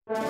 Shalom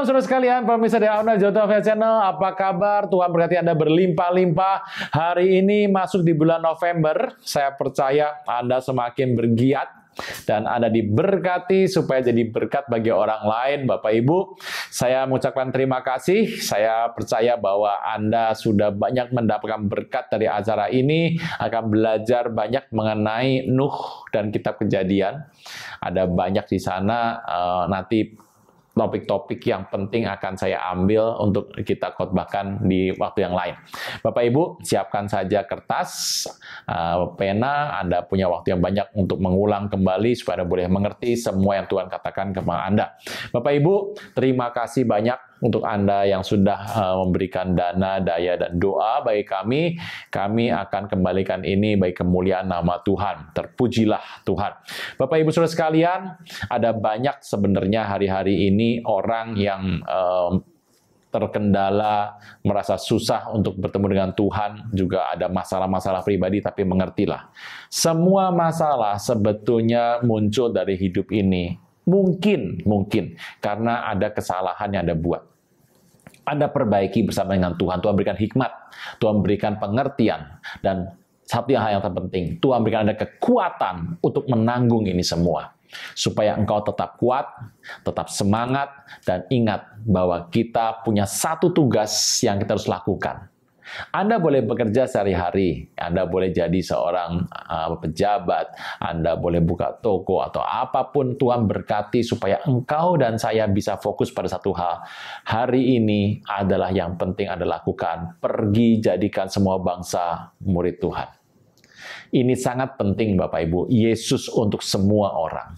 saudara sekalian, pemirsa dari Auna Jota Channel, apa kabar? Tuhan berkati Anda berlimpah-limpah. Hari ini masuk di bulan November, saya percaya Anda semakin bergiat dan Anda diberkati supaya jadi berkat bagi orang lain. Bapak Ibu, saya mengucapkan terima kasih. Saya percaya bahwa Anda sudah banyak mendapatkan berkat dari acara ini, akan belajar banyak mengenai Nuh dan kitab Kejadian. Ada banyak di sana, nanti topik-topik yang penting akan saya ambil untuk kita khotbahkan di waktu yang lain. Bapak Ibu, siapkan saja kertas, pena, Anda punya waktu yang banyak untuk mengulang kembali supaya Anda boleh mengerti semua yang Tuhan katakan kepada Anda. Bapak Ibu, terima kasih banyak untuk Anda yang sudah memberikan dana, daya, dan doa bagi kami. Kami akan kembalikan ini bagi kemuliaan nama Tuhan. Terpujilah Tuhan. Bapak Ibu Saudara sekalian, ada banyak sebenarnya hari-hari ini orang yang terkendala, merasa susah untuk bertemu dengan Tuhan, juga ada masalah-masalah pribadi, tapi mengertilah. Semua masalah sebetulnya muncul dari hidup ini. Mungkin karena ada kesalahan yang Anda buat. Anda perbaiki bersama dengan Tuhan. Tuhan berikan hikmat, Tuhan berikan pengertian, dan satu hal yang terpenting, Tuhan berikan Anda kekuatan untuk menanggung ini semua. Supaya engkau tetap kuat, tetap semangat, dan ingat bahwa kita punya satu tugas yang kita harus lakukan. Anda boleh bekerja sehari-hari, Anda boleh jadi seorang pejabat, Anda boleh buka toko, atau apapun. Tuhan berkati supaya engkau dan saya bisa fokus pada satu hal. Hari ini adalah yang penting Anda lakukan. Pergi jadikan semua bangsa murid Tuhan. Ini sangat penting Bapak Ibu, Yesus untuk semua orang.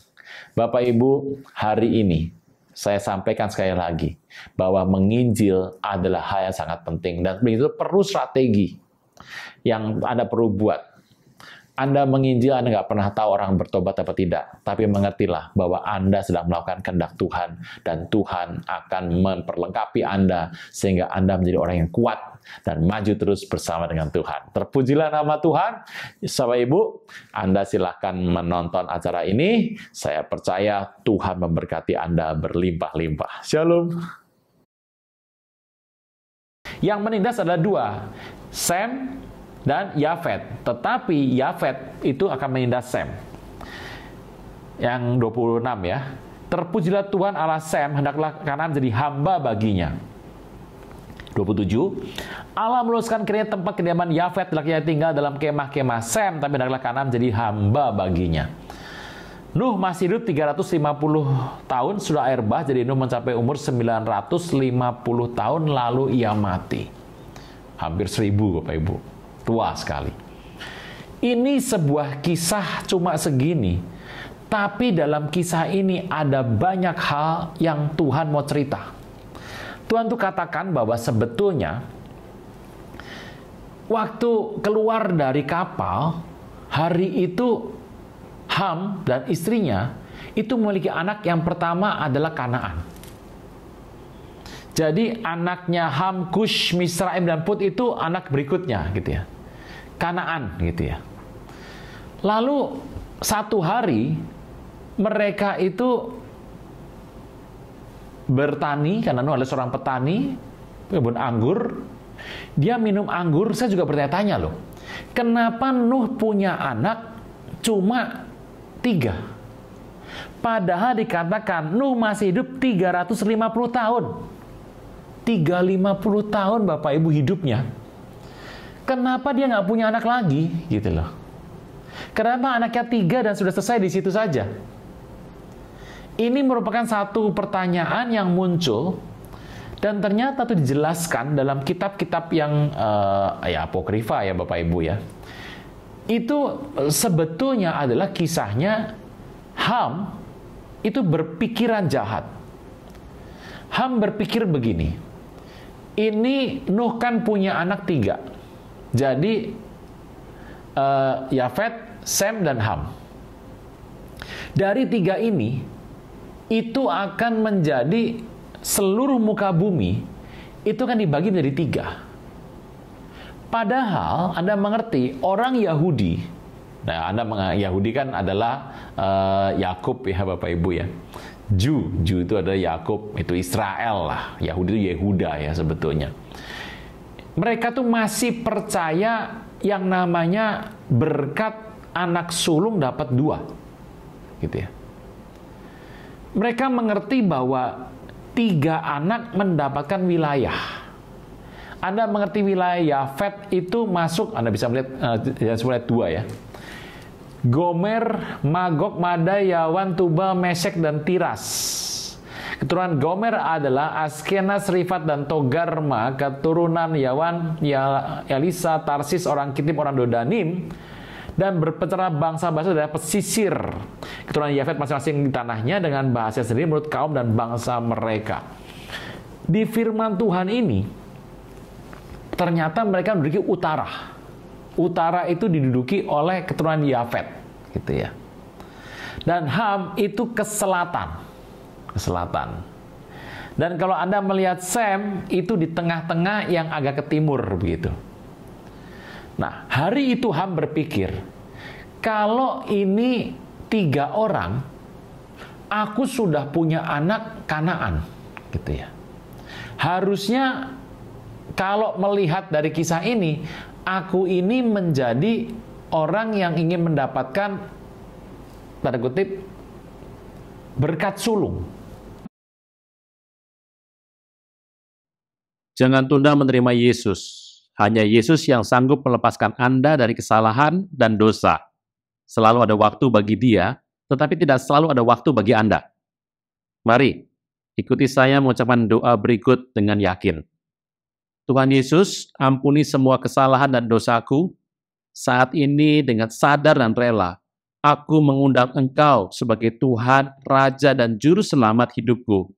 Bapak Ibu, hari ini saya sampaikan sekali lagi bahwa menginjil adalah hal yang sangat penting, dan itu perlu strategi yang Anda perlu buat. Anda menginjil, Anda nggak pernah tahu orang bertobat atau tidak, tapi mengertilah bahwa Anda sedang melakukan kehendak Tuhan, dan Tuhan akan memperlengkapi Anda sehingga Anda menjadi orang yang kuat dan maju terus bersama dengan Tuhan. Terpujilah nama Tuhan. Bapak Ibu, Anda silakan menonton acara ini. Saya percaya Tuhan memberkati Anda berlimpah-limpah. Shalom. Yang menindas adalah dua, Sem dan Yafet. Tetapi Yafet itu akan menindas Sem. Yang 26 ya. Terpujilah Tuhan Allah Sem, hendaklah Kanaan jadi hamba baginya. 27. Allah meluaskan kiranya tempat kediaman Yafet, laki-laki tinggal dalam kemah-kemah Sem, tapi hendaklah Kanaan jadi hamba baginya. Nuh masih hidup 350 tahun, sudah air bah, jadi Nuh mencapai umur 950 tahun, lalu ia mati. Hampir 1000 Bapak Ibu. Tua sekali. Ini sebuah kisah cuma segini, tapi dalam kisah ini ada banyak hal yang Tuhan mau cerita. Tuhan tuh katakan bahwa sebetulnya waktu keluar dari kapal, hari itu Ham dan istrinya itu memiliki anak yang pertama adalah Kanaan. Jadi anaknya Ham, Kush, Misraim, dan Put itu anak berikutnya gitu ya. Kanaan gitu ya. Lalu satu hari mereka itu bertani, karena Nuh adalah seorang petani, kebun anggur. Dia minum anggur. Saya juga bertanya-tanya loh, kenapa Nuh punya anak cuma 3? Padahal dikatakan Nuh masih hidup 350 tahun. 350 tahun Bapak Ibu hidupnya. Kenapa dia nggak punya anak lagi? Gitu loh. Kenapa anaknya 3 dan sudah selesai di situ saja? Ini merupakan satu pertanyaan yang muncul, dan ternyata itu dijelaskan dalam kitab-kitab yang ya apokrifa ya Bapak Ibu ya. Itu sebetulnya adalah kisahnya Ham itu berpikiran jahat. Ham berpikir begini, ini Nuh kan punya anak 3. Jadi Yafet, Sem, dan Ham. Dari 3 ini, itu akan menjadi seluruh muka bumi, itu kan dibagi menjadi 3. Padahal Anda mengerti, orang Yahudi, nah Yahudi kan adalah Yakub ya Bapak Ibu ya. Ju itu adalah Yakub, itu Israel lah. Yahudi itu Yehuda ya sebetulnya. Mereka tuh masih percaya yang namanya berkat anak sulung dapat 2. Gitu ya. Mereka mengerti bahwa 3 anak mendapatkan wilayah. Anda mengerti wilayah Yafet itu masuk, Anda bisa melihat, lihat 2 ya. Gomer, Magog, Madai, Yawan, Tubal, Mesek, dan Tiras. Keturunan Gomer adalah Askenaz, Rifat, dan Togarma. Keturunan Yawan, Elisa, Tarsis, orang Kitim, orang Dodanim. Dan berpencara bangsa-bangsa dari pesisir. Keturunan Yafet masing-masing di tanahnya dengan bahasa sendiri menurut kaum dan bangsa mereka. Di firman Tuhan ini, ternyata mereka menduduki utara. Utara itu diduduki oleh keturunan Yafet, gitu ya. Dan Ham itu ke selatan. Dan kalau Anda melihat Sem itu di tengah-tengah yang agak ke timur begitu. Nah, hari itu Ham berpikir, kalau ini 3 orang, aku sudah punya anak Kanaan, gitu ya. Harusnya kalau melihat dari kisah ini, aku ini menjadi orang yang ingin mendapatkan, tanda kutip, berkat sulung. Jangan tunda menerima Yesus. Hanya Yesus yang sanggup melepaskan Anda dari kesalahan dan dosa. Selalu ada waktu bagi Dia, tetapi tidak selalu ada waktu bagi Anda. Mari, ikuti saya mengucapkan doa berikut dengan yakin. Tuhan Yesus, ampuni semua kesalahan dan dosaku. Saat ini dengan sadar dan rela, aku mengundang Engkau sebagai Tuhan, Raja, dan Juru Selamat hidupku.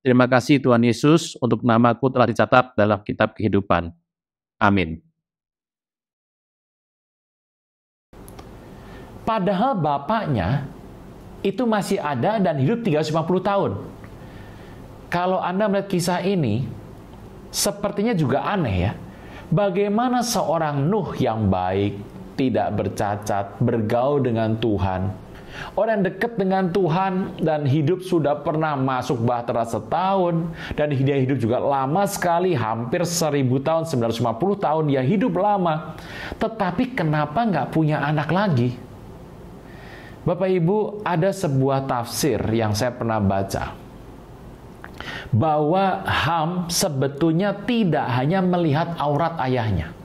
Terima kasih Tuhan Yesus untuk namaku telah dicatat dalam kitab kehidupan. Amin. Padahal bapaknya itu masih ada dan hidup 350 tahun. Kalau Anda melihat kisah ini, sepertinya juga aneh ya. Bagaimana seorang Nuh yang baik, tidak bercacat, bergaul dengan Tuhan, orang yang dekat dengan Tuhan dan hidup sudah pernah masuk bahtera setahun, dan dia hidup juga lama sekali, hampir 1000 tahun, 950 tahun, dia hidup lama. Tetapi kenapa nggak punya anak lagi? Bapak Ibu, ada sebuah tafsir yang saya pernah baca, bahwa Ham sebetulnya tidak hanya melihat aurat ayahnya,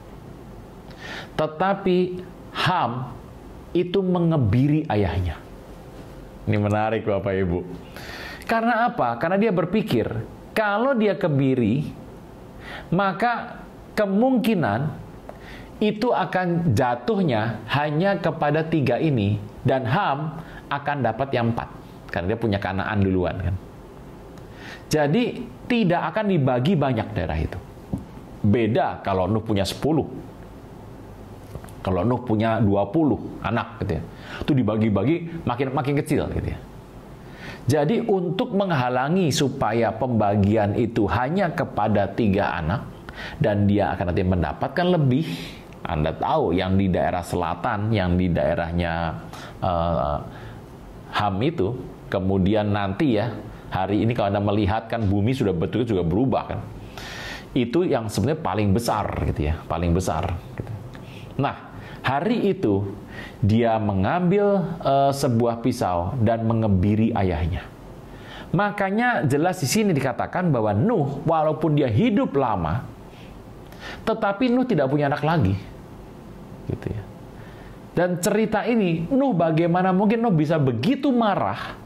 tetapi Ham itu mengebiri ayahnya. Ini menarik Bapak Ibu. Karena apa? Karena dia berpikir, kalau dia kebiri, maka kemungkinan itu akan jatuhnya hanya kepada 3 ini, dan Ham akan dapat yang 4, karena dia punya Kanaan duluan kan. Jadi tidak akan dibagi banyak daerah itu. Beda kalau Nuh punya 10. Kalau Nuh punya 20 anak gitu ya. Itu dibagi-bagi makin kecil gitu ya. Jadi untuk menghalangi supaya pembagian itu hanya kepada 3 anak dan dia akan nanti mendapatkan lebih. Anda tahu yang di daerah selatan, yang di daerahnya Ham itu, kemudian nanti ya, hari ini kalau Anda melihat kan bumi sudah betul juga berubah kan. Itu yang sebenarnya paling besar gitu ya, paling besar gitu. Nah, hari itu dia mengambil sebuah pisau dan mengebiri ayahnya. Makanya jelas di sini dikatakan bahwa Nuh walaupun dia hidup lama, tetapi Nuh tidak punya anak lagi. Gitu ya. Dan cerita ini, Nuh bagaimana mungkin Nuh bisa begitu marah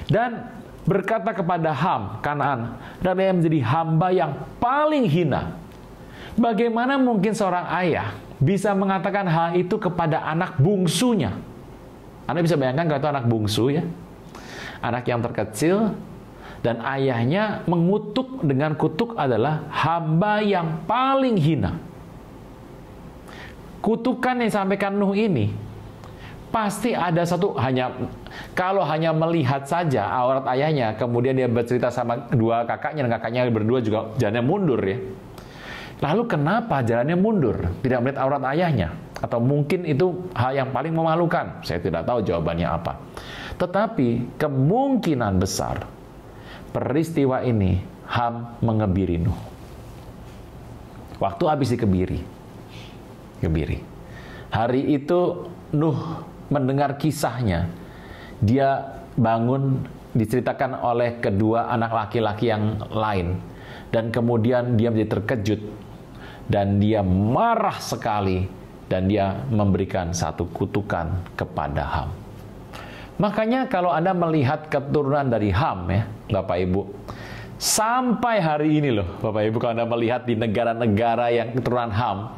dan berkata kepada Ham, Kanaan, dan dia menjadi hamba yang paling hina. Bagaimana mungkin seorang ayah bisa mengatakan hal itu kepada anak bungsunya? Anda bisa bayangkan kalau itu anak bungsu ya, anak yang terkecil, dan ayahnya mengutuk dengan kutuk adalah hamba yang paling hina. Kutukan yang disampaikan Nuh ini pasti ada satu, kalau hanya melihat saja aurat ayahnya, kemudian dia bercerita sama 2 kakaknya, dan kakaknya berdua juga jalannya mundur ya. Lalu kenapa jalannya mundur? Tidak melihat aurat ayahnya? Atau mungkin itu hal yang paling memalukan? Saya tidak tahu jawabannya apa. Tetapi kemungkinan besar peristiwa ini Ham mengebiri Nuh. Waktu habis dikebiri. Hari itu Nuh mendengar kisahnya. Dia bangun, diceritakan oleh kedua anak laki-laki yang lain. Dan kemudian dia menjadi terkejut. Dan dia marah sekali. Dan dia memberikan satu kutukan kepada Ham. Makanya kalau Anda melihat keturunan dari Ham ya, Bapak Ibu, sampai hari ini loh, Bapak Ibu, kalau Anda melihat di negara-negara yang keturunan Ham,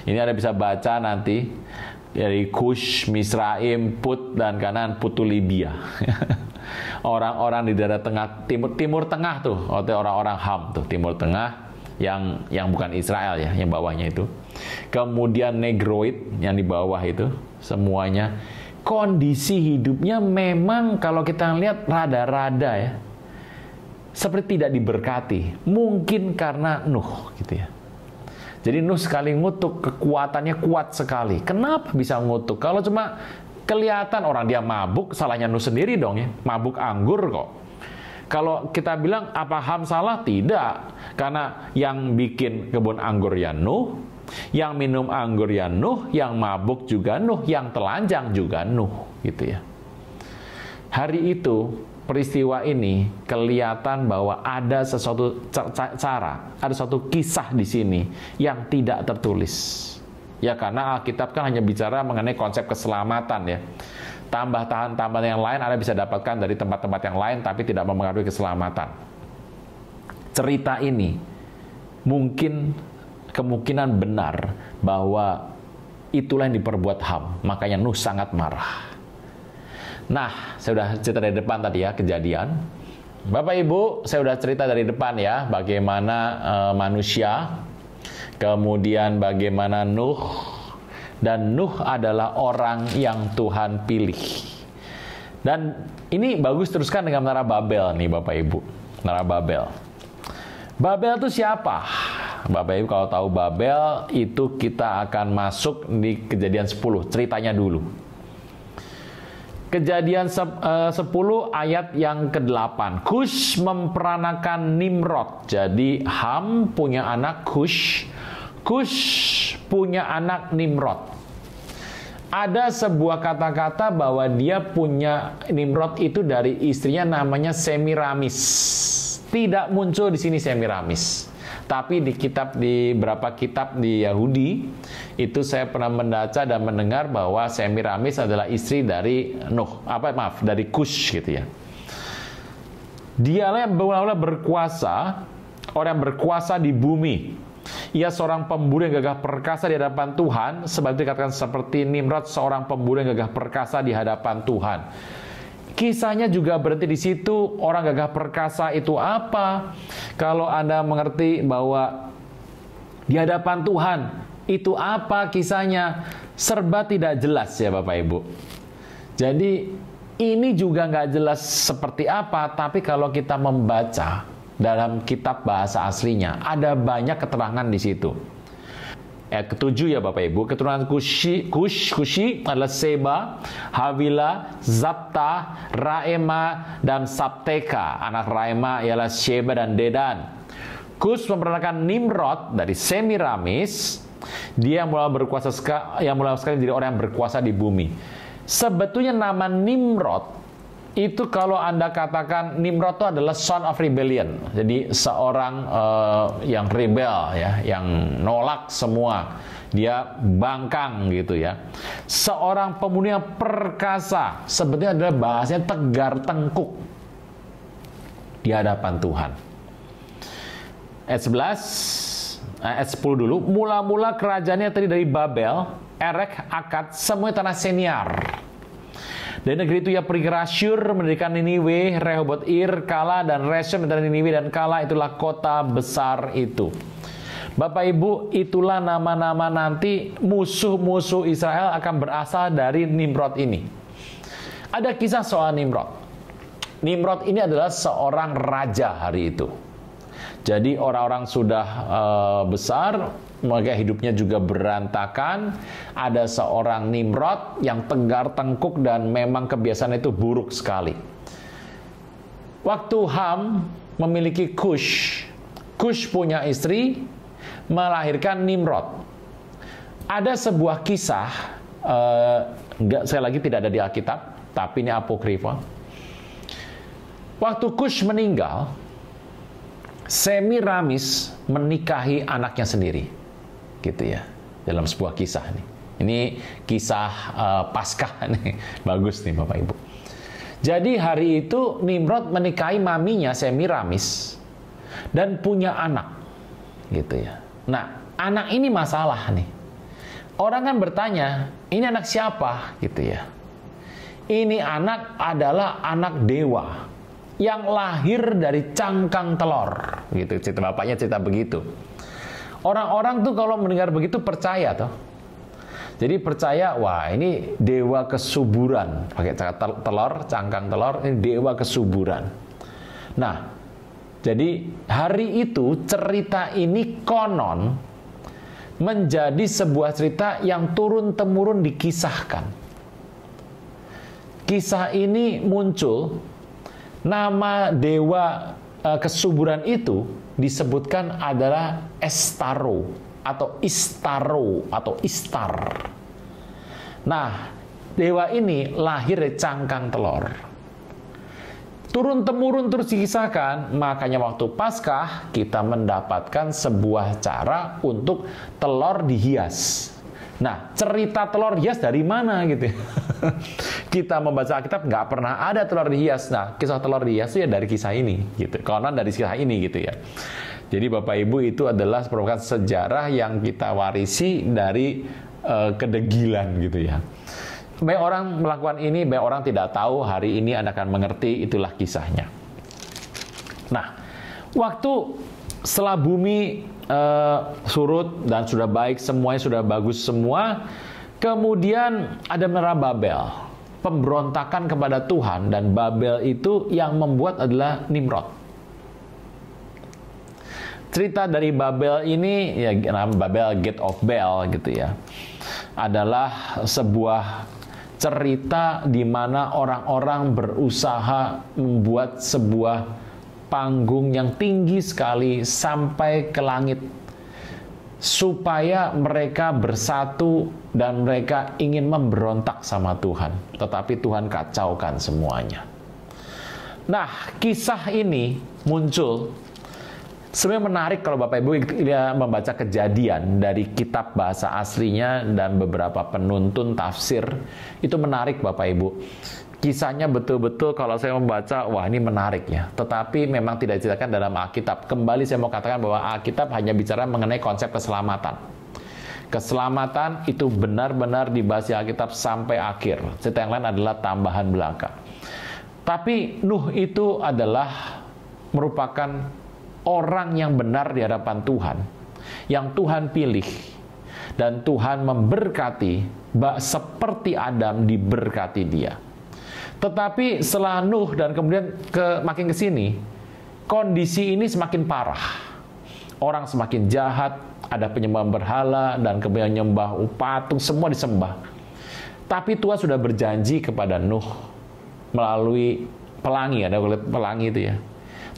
ini Anda bisa baca nanti dari Kush, Misraim, Put, dan kanan Putu Libya. Orang-orang di daerah tengah, timur tengah tuh, orang-orang Ham tuh, timur tengah yang bukan Israel ya, yang bawahnya itu. Kemudian Negroid yang di bawah itu, semuanya. Kondisi hidupnya memang kalau kita lihat rada-rada ya, seperti tidak diberkati. Mungkin karena Nuh gitu ya. Jadi Nuh sekali ngutuk, kekuatannya kuat sekali. Kenapa bisa ngutuk? Kalau cuma kelihatan orang dia mabuk, salahnya Nuh sendiri dong ya. Mabuk anggur kok. Kalau kita bilang apa Ham salah? Tidak. Karena yang bikin kebun anggur ya Nuh, yang minum anggur ya Nuh, yang mabuk juga Nuh, yang telanjang juga Nuh, gitu ya. Hari itu, peristiwa ini kelihatan bahwa ada sesuatu cara, ada suatu kisah di sini yang tidak tertulis. Ya karena Alkitab kan hanya bicara mengenai konsep keselamatan ya. Tambahan yang lain Anda bisa dapatkan dari tempat-tempat yang lain, tapi tidak mempengaruhi keselamatan. Cerita ini mungkin kemungkinan benar bahwa itulah yang diperbuat Ham. Makanya Nuh sangat marah. Nah, saya sudah cerita dari depan tadi ya, kejadian. Bapak Ibu, saya sudah cerita dari depan ya, bagaimana manusia, kemudian bagaimana Nuh, dan Nuh adalah orang yang Tuhan pilih. Dan ini bagus teruskan dengan Menara Babel nih Bapak Ibu. Menara Babel. Babel itu siapa? Bapak Ibu kalau tahu Babel, itu kita akan masuk di Kejadian 10, ceritanya dulu. Kejadian 10 ayat yang ke-8. Kush memperanakan Nimrod. Jadi Ham punya anak Kush. Kush punya anak Nimrod. Ada sebuah kata-kata bahwa dia punya Nimrod itu dari istrinya namanya Semiramis. Tidak muncul di sini Semiramis. Tapi di beberapa kitab di Yahudi, itu saya pernah membaca dan mendengar bahwa Semiramis adalah istri dari Nuh, dari Kush gitu ya. Dialah yang mula-mula berkuasa, orang yang berkuasa di bumi. Ia seorang pemburu yang gagah perkasa di hadapan Tuhan, sebab dikatakan seperti Nimrod, seorang pemburu yang gagah perkasa di hadapan Tuhan. Kisahnya juga berhenti di situ. Orang gagah perkasa itu apa? Kalau Anda mengerti bahwa di hadapan Tuhan itu apa kisahnya, serba tidak jelas ya Bapak Ibu. Jadi ini juga nggak jelas seperti apa, tapi kalau kita membaca dalam kitab bahasa aslinya, ada banyak keterangan di situ. Ayat ke-7 ya Bapak Ibu, keturunan Kushi adalah Seba, Havila, Zapta, Raema, dan Sabteka. Anak Raema ialah Sheba dan Dedan. Kush memperanakan Nimrod dari Semiramis. Dia mulai berkuasa sekali menjadi orang yang berkuasa di bumi. Sebetulnya nama Nimrod itu kalau Anda katakan Nimrod itu adalah son of rebellion. Jadi seorang yang rebel ya, yang nolak semua. Dia bangkang gitu ya. Seorang pembunuh yang perkasa. Sebetulnya adalah bahasanya tegar tengkuk di hadapan Tuhan. Ayat 11, ayat 10 dulu. Mula-mula kerajaannya tadi dari Babel, Erek, Akkad, semua tanah Seniar. Dari negeri itu ia pergi ke Asyur, mendirikan Niniwe, Rehoboth Ir, Kala, dan Resem, dan Niniwe dan Kala itulah kota besar itu. Bapak Ibu, itulah nama-nama nanti musuh-musuh Israel akan berasal dari Nimrod ini. Ada kisah soal Nimrod. Nimrod ini adalah seorang raja hari itu. Jadi orang-orang sudah besar, mereka hidupnya juga berantakan. Ada seorang Nimrod yang tegar tengkuk dan memang kebiasaan itu buruk sekali. Waktu Ham memiliki Kush punya istri, melahirkan Nimrod. Ada sebuah kisah, saya lagi tidak ada di Alkitab, tapi ini apokrifa. Waktu Kush meninggal, Semiramis menikahi anaknya sendiri, gitu ya, dalam sebuah kisah nih. Ini kisah Paskah nih, bagus nih Bapak Ibu. Jadi hari itu Nimrod menikahi maminya Semiramis dan punya anak, gitu ya. Nah, anak ini masalah nih. Orang kan bertanya, ini anak siapa, gitu ya. Ini anak adalah anak dewa yang lahir dari cangkang telur, gitu. Cerita bapaknya cerita begitu. Orang-orang tuh kalau mendengar begitu percaya toh. Jadi percaya, wah ini dewa kesuburan, pakai telur, cangkang telur, ini dewa kesuburan. Nah, jadi hari itu cerita ini konon menjadi sebuah cerita yang turun-temurun dikisahkan. Kisah ini muncul, nama dewa kesuburan itu disebutkan adalah Estaro atau Istaro atau Istar. Nah, dewa ini lahir dari cangkang telur. Turun-temurun terus dikisahkan, makanya waktu Paskah kita mendapatkan sebuah cara untuk telur dihias. Nah, cerita telur hias dari mana gitu? Kita membaca Alkitab nggak pernah ada telur dihias. Nah, kisah telur dihias itu ya dari kisah ini, gitu. Konon dari kisah ini, gitu ya. Jadi Bapak Ibu itu adalah merupakan sejarah yang kita warisi dari kedegilan, gitu ya. Banyak orang melakukan ini, banyak orang tidak tahu. Hari ini Anda akan mengerti, itulah kisahnya. Nah, waktu setelah bumi surut dan sudah baik semuanya, sudah bagus semua, kemudian ada menara Babel, pemberontakan kepada Tuhan, dan Babel itu yang membuat adalah Nimrod. Cerita dari Babel ini, ya Babel, Gate of Bel gitu ya, adalah sebuah cerita di mana orang-orang berusaha membuat sebuah panggung yang tinggi sekali sampai ke langit supaya mereka bersatu dan mereka ingin memberontak sama Tuhan, tetapi Tuhan kacaukan semuanya. Nah, kisah ini muncul sebenarnya menarik kalau Bapak Ibu membaca Kejadian dari kitab bahasa aslinya dan beberapa penuntun tafsir, itu menarik Bapak Ibu. Kisahnya betul-betul kalau saya membaca, wah ini menarik ya. Tetapi memang tidak diceritakan dalam Alkitab. Kembali saya mau katakan bahwa Alkitab hanya bicara mengenai konsep keselamatan. Keselamatan itu benar-benar dibahas di Alkitab sampai akhir. Cerita yang lain adalah tambahan belaka. Tapi Nuh itu adalah merupakan orang yang benar di hadapan Tuhan, yang Tuhan pilih. Dan Tuhan memberkati, seperti Adam diberkati dia. Tetapi setelah Nuh dan kemudian makin ke sini, kondisi ini semakin parah. Orang semakin jahat, ada penyembahan berhala, dan kemudian nyembah patung, semua disembah. Tapi Tuhan sudah berjanji kepada Nuh melalui pelangi, ada pelangi itu ya.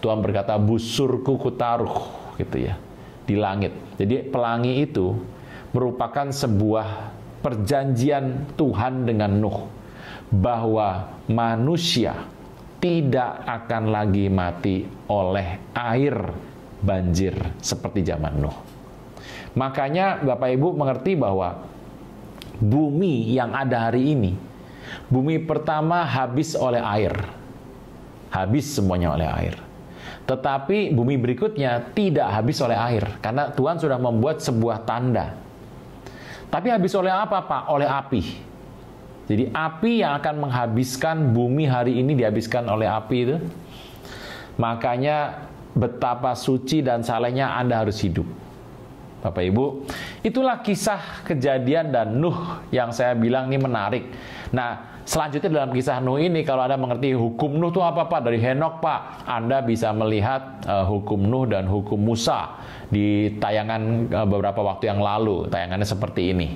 Tuhan berkata, busurku kutaruh, gitu ya, di langit. Jadi pelangi itu merupakan sebuah perjanjian Tuhan dengan Nuh, bahwa manusia tidak akan lagi mati oleh air banjir seperti zaman Nuh. Makanya Bapak Ibu mengerti bahwa bumi yang ada hari ini, bumi pertama habis oleh air. Habis semuanya oleh air. Tetapi bumi berikutnya tidak habis oleh air, karena Tuhan sudah membuat sebuah tanda. Tapi habis oleh apa, Pak? Oleh api. Jadi api yang akan menghabiskan bumi hari ini dihabiskan oleh api itu. Makanya betapa suci dan salehnya Anda harus hidup. Bapak Ibu, itulah kisah Kejadian dan Nuh yang saya bilang ini menarik. Nah, Selanjutnya dalam kisah Nuh ini, kalau Anda mengerti hukum Nuh itu apa Pak? Dari Henok Pak, Anda bisa melihat hukum Nuh dan hukum Musa di tayangan beberapa waktu yang lalu. Tayangannya seperti ini.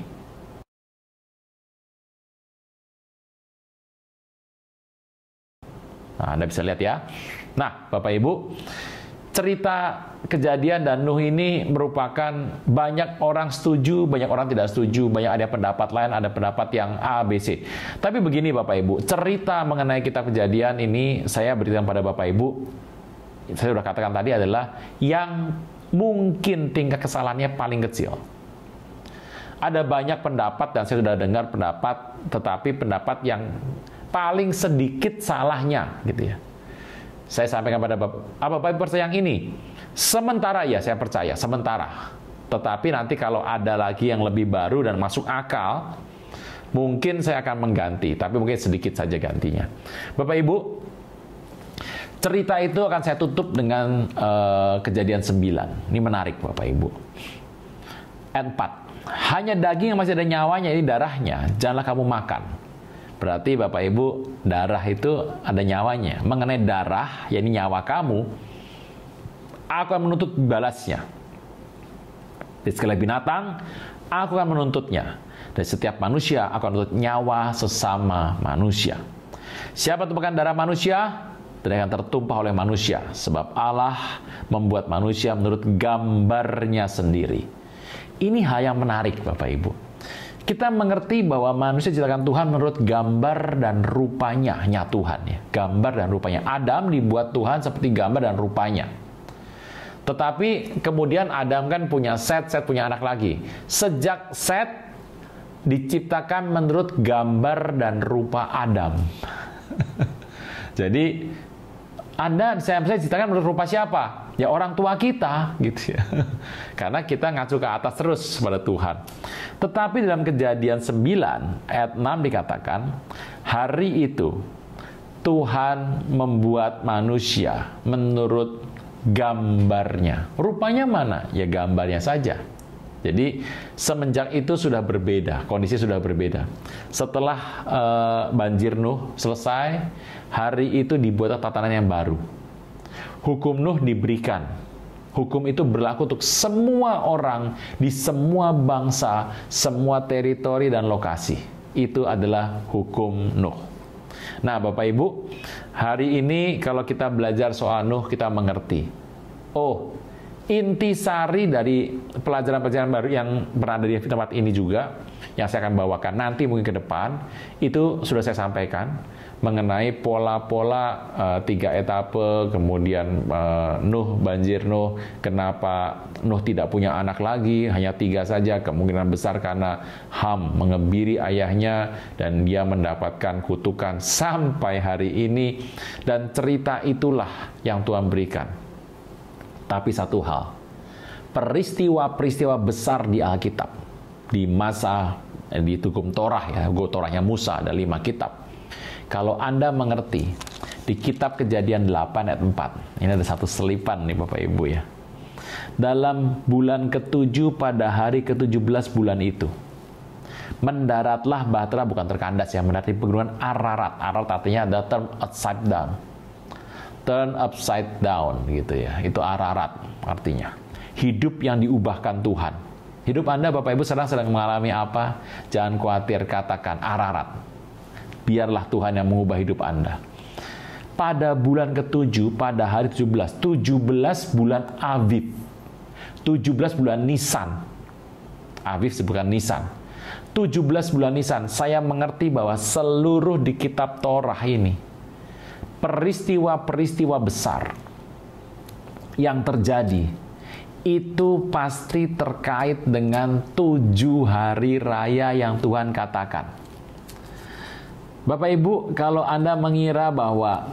Nah, Anda bisa lihat ya. Nah, Bapak Ibu, cerita Kejadian dan Nuh ini merupakan banyak orang setuju, banyak orang tidak setuju, banyak ada pendapat lain, ada pendapat yang A, B, C. Tapi begini Bapak Ibu, cerita mengenai kitab Kejadian ini saya berikan pada Bapak Ibu, saya sudah katakan tadi adalah yang mungkin tingkat kesalahannya paling kecil. Ada banyak pendapat dan saya sudah dengar pendapat, tetapi pendapat yang paling sedikit salahnya gitu ya. Saya sampaikan pada Bapak, Bapak percaya yang ini? Sementara ya, saya percaya, sementara. Tetapi nanti kalau ada lagi yang lebih baru dan masuk akal, mungkin saya akan mengganti, tapi mungkin sedikit saja gantinya. Bapak Ibu, cerita itu akan saya tutup dengan Kejadian 9. Ini menarik Bapak Ibu. Ayat 4. Hanya daging yang masih ada nyawanya, ini darahnya, janganlah kamu makan. Berarti Bapak Ibu, darah itu ada nyawanya. Mengenai darah, yakni nyawa kamu, aku akan menuntut balasnya. Di segala binatang, aku akan menuntutnya. Dan setiap manusia, aku akan menuntut nyawa sesama manusia. Siapa tumpahkan darah manusia, dan akan tertumpah oleh manusia. Sebab Allah membuat manusia menurut gambarnya sendiri. Ini hal yang menarik Bapak Ibu. Kita mengerti bahwa manusia diciptakan Tuhan menurut gambar dan rupanya, hanya Tuhan ya. Gambar dan rupanya. Adam dibuat Tuhan seperti gambar dan rupanya. Tetapi kemudian Adam kan punya Set punya anak lagi. Sejak Set diciptakan menurut gambar dan rupa Adam. Jadi saya diciptakan menurut rupa siapa? Ya orang tua kita, gitu ya. Karena kita ngacu ke atas terus pada Tuhan. Tetapi dalam Kejadian 9 ayat 6 dikatakan, hari itu Tuhan membuat manusia menurut gambarnya. Rupanya mana? Ya gambarnya saja. Jadi semenjak itu sudah berbeda, kondisi sudah berbeda. Setelah banjir Nuh selesai, hari itu dibuat tatanan yang baru. Hukum Nuh diberikan. Hukum itu berlaku untuk semua orang di semua bangsa, semua teritori dan lokasi. Itu adalah hukum Nuh. Nah, Bapak Ibu, hari ini kalau kita belajar soal Nuh, kita mengerti. Oh, intisari dari pelajaran-pelajaran baru yang berada di tempat ini juga, yang saya akan bawakan nanti mungkin ke depan, itu sudah saya sampaikan mengenai pola-pola 3 etape, kemudian Nuh, banjir Nuh, kenapa Nuh tidak punya anak lagi, hanya 3 saja, kemungkinan besar karena Ham mengebiri ayahnya dan dia mendapatkan kutukan sampai hari ini, dan cerita itulah yang Tuhan berikan. Tapi satu hal, peristiwa-peristiwa besar di Alkitab, di masa di hukum Torah ya, Torahnya Musa ada 5 kitab. Kalau Anda mengerti, di kitab Kejadian 8 ayat 4, ini ada satu selipan nih Bapak Ibu ya. Dalam bulan ke-7 pada hari ke-17 bulan itu, mendaratlah bahtera, bukan terkandas ya, mendarat di pegunungan Ararat. Ararat artinya ada turn upside down. Turn upside down gitu ya. Itu Ararat artinya. Hidup yang diubahkan Tuhan. Hidup Anda Bapak Ibu sedang mengalami apa? Jangan khawatir, katakan Ararat. Biarlah Tuhan yang mengubah hidup Anda. Pada bulan ke-7, pada hari 17 bulan Aviv, 17 bulan Nisan. Aviv bukan Nisan. 17 bulan Nisan, saya mengerti bahwa seluruh di kitab Torah ini, peristiwa-peristiwa besar yang terjadi, itu pasti terkait dengan 7 hari raya yang Tuhan katakan. Bapak Ibu, kalau Anda mengira bahwa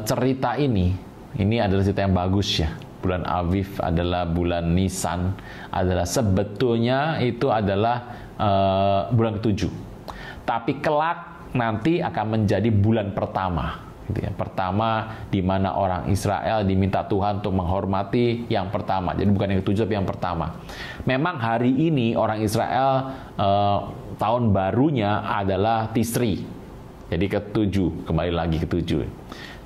cerita ini adalah cerita yang bagus ya, bulan Aviv adalah bulan Nisan, adalah sebetulnya itu adalah bulan ke-7. Tapi kelak nanti akan menjadi bulan pertama. Gitu ya. Pertama, di mana orang Israel diminta Tuhan untuk menghormati yang pertama. Jadi bukan yang ketujuh, tapi yang pertama. Memang hari ini orang Israel tahun barunya adalah Tisri. Jadi ketujuh, kembali lagi ketujuh.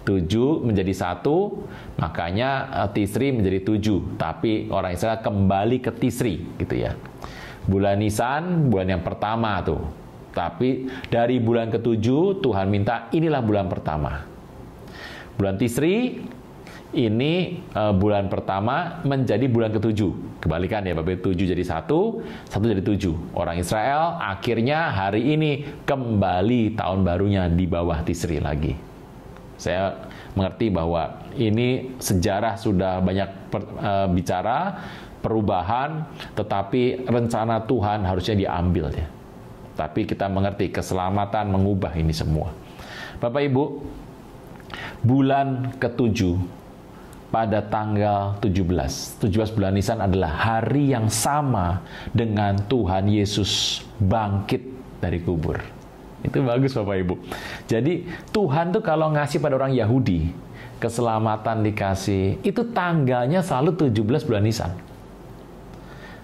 7 menjadi 1, makanya Tisri menjadi 7. Tapi orang Israel kembali ke Tisri, gitu ya. Bulan Nisan, bulan yang pertama tuh. Tapi dari bulan ke-7 Tuhan minta inilah bulan pertama. Bulan Tisri ini bulan pertama menjadi bulan ke-7. Kebalikan ya, Bapak, 7 jadi 1, 1 jadi 7. Orang Israel akhirnya hari ini kembali tahun barunya di bawah Tisri lagi. Saya mengerti bahwa ini sejarah sudah banyak bicara perubahan, tetapi rencana Tuhan harusnya diambil ya. Tapi kita mengerti keselamatan mengubah ini semua. Bapak Ibu, bulan ke-7 pada tanggal 17 bulan Nisan adalah hari yang sama dengan Tuhan Yesus bangkit dari kubur. Itu bagus Bapak Ibu. Jadi Tuhan tuh kalau ngasih pada orang Yahudi, keselamatan dikasih, itu tanggalnya selalu 17 bulan Nisan.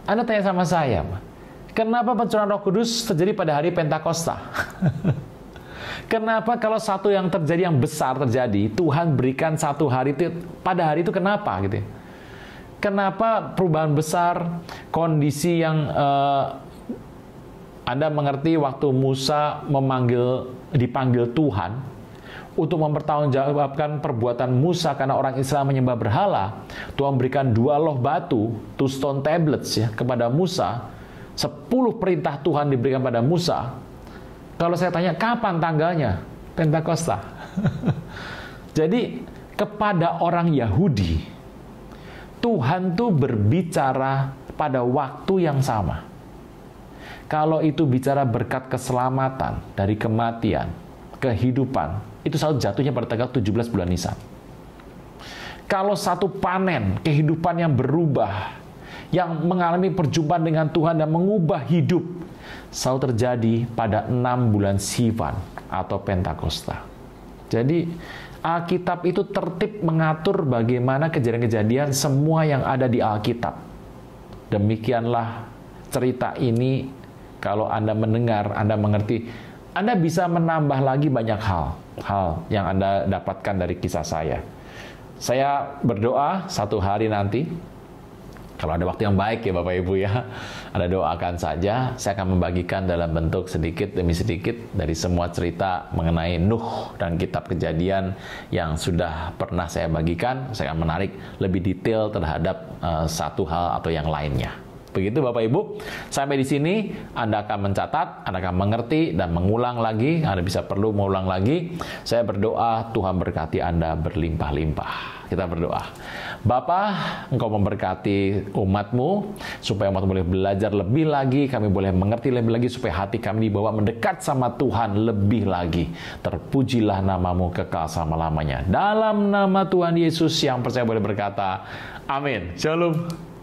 Anda tanya sama saya, kenapa pencurahan Roh Kudus terjadi pada hari Pentakosta? Kenapa kalau satu yang terjadi yang besar terjadi, Tuhan berikan satu hari itu pada hari itu kenapa gitu? Kenapa perubahan besar, kondisi yang Anda mengerti waktu Musa dipanggil Tuhan untuk mempertanggungjawabkan perbuatan Musa karena orang Israel menyembah berhala, Tuhan berikan 2 loh batu, 2 stone tablets ya kepada Musa. 10 perintah Tuhan diberikan pada Musa. Kalau saya tanya, kapan tanggalnya? Pentakosta. Jadi, kepada orang Yahudi, Tuhan tuh berbicara pada waktu yang sama. Kalau itu bicara berkat keselamatan, dari kematian, kehidupan, itu selalu jatuhnya pada tanggal 17 bulan Nisan. Kalau satu panen, kehidupan yang berubah, yang mengalami perjumpaan dengan Tuhan dan mengubah hidup, selalu terjadi pada 6 bulan Sivan atau Pentakosta. Jadi Alkitab itu tertib mengatur bagaimana kejadian-kejadian semua yang ada di Alkitab. Demikianlah cerita ini, kalau Anda mendengar, Anda mengerti, Anda bisa menambah lagi banyak hal yang Anda dapatkan dari kisah saya. Saya berdoa satu hari nanti, kalau ada waktu yang baik ya Bapak Ibu ya, Anda doakan saja, saya akan membagikan dalam bentuk sedikit demi sedikit dari semua cerita mengenai Nuh dan kitab Kejadian yang sudah pernah saya bagikan. Saya akan menarik lebih detail terhadap satu hal atau yang lainnya. Begitu Bapak Ibu, sampai di sini Anda akan mencatat, Anda akan mengerti dan mengulang lagi. Anda bisa perlu mengulang lagi. Saya berdoa Tuhan berkati Anda berlimpah-limpah. Kita berdoa. Bapa, Engkau memberkati umat-Mu, supaya umat boleh belajar lebih lagi, kami boleh mengerti lebih lagi, supaya hati kami dibawa mendekat sama Tuhan lebih lagi. Terpujilah nama-Mu kekal selama-lamanya. Dalam nama Tuhan Yesus yang percaya boleh berkata, amin. Shalom.